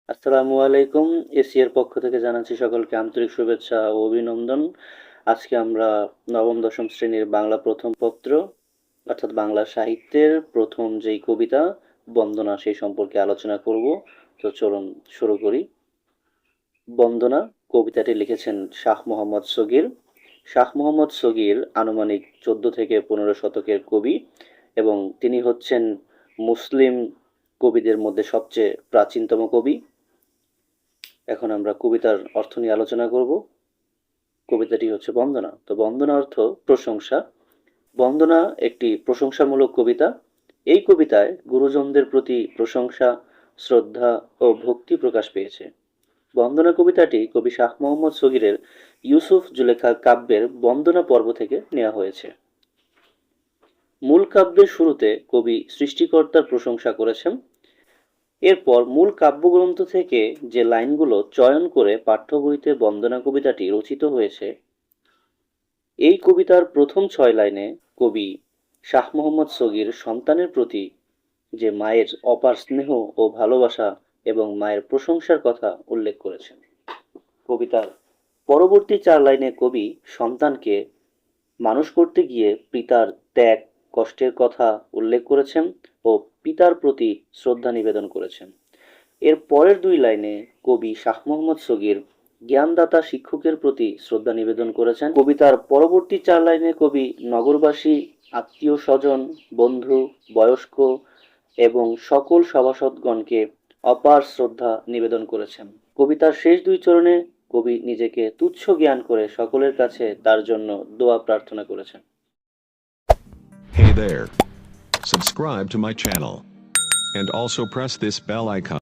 আসসালামু আলাইকুম। এশিয়ার পক্ষ থেকে জানাচ্ছি সকলকে আন্তরিক শুভেচ্ছা ও অভিনন্দন। আজকে আমরা নবম দশম শ্রেণীর বাংলা প্রথম পত্র অর্থাৎ বাংলা সাহিত্যের প্রথম যেই কবিতা বন্দনা সেই সম্পর্কে আলোচনা করব। তো চলুন শুরু করি। বন্দনা কবিতাটি লিখেছেন শাহ মোহাম্মদ সগীর। শাহ মোহাম্মদ সগীর আনুমানিক 14 থেকে 15 শতকের কবি এবং তিনি হচ্ছেন মুসলিম কবিদের মধ্যে সবচেয়ে প্রাচীনতম কবি। এখন আমরা কবিতার অর্থ নিয়ে আলোচনা করব। কবিতাটি হচ্ছে বন্দনা। তো বন্দনা অর্থ প্রশংসা। বন্দনা একটি প্রশংসামূলক কবিতা। এই কবিতায় গুরুজনদের প্রতি প্রশংসা, শ্রদ্ধা ও ভক্তি প্রকাশ পেয়েছে। বন্দনা কবিতাটি কবি শাহ মোহাম্মদ সগীরের ইউসুফ জুলেখা কাব্যের বন্দনা পর্ব থেকে নেওয়া হয়েছে। মূল কাব্যের শুরুতে কবি সৃষ্টিকর্তার প্রশংসা করেছেন। এরপর মূল কাব্যগ্রন্থ থেকে যে লাইনগুলো চয়ন করে পাঠ্য বইতে বন্দনা কবিতাটি রচিত হয়েছে, এই কবিতার প্রথম 6 লাইনে কবি শাহ মোহাম্মদ সগীর সন্তানের প্রতি যে মায়ের অপার স্নেহ ও ভালোবাসা এবং মায়ের প্রশংসার কথা উল্লেখ করেছেন। কবিতার পরবর্তী 4 লাইনে কবি সন্তানকে মানুষ করতে গিয়ে পিতার ত্যাগ কষ্টের কথা উল্লেখ করেছেন ও পিতার প্রতি শ্রদ্ধা নিবেদন করেছেন। এর পরের 2 লাইনে কবি শাহ মোহাম্মদ সগীর জ্ঞানদাতা শিক্ষকের প্রতি শ্রদ্ধা নিবেদন করেছেন। কবিতার পরবর্তী 4 লাইনে কবি নগরবাসী, আত্মীয় স্বজন, বন্ধু, বয়স্ক এবং সকল সভাসদগণকে অপার শ্রদ্ধা নিবেদন করেছেন। কবিতার শেষ 2 চরণে কবি নিজেকে তুচ্ছ জ্ঞান করে সকলের কাছে তার জন্য দোয়া প্রার্থনা করেছেন। Hey there. Subscribe to my channel. And also press this bell icon.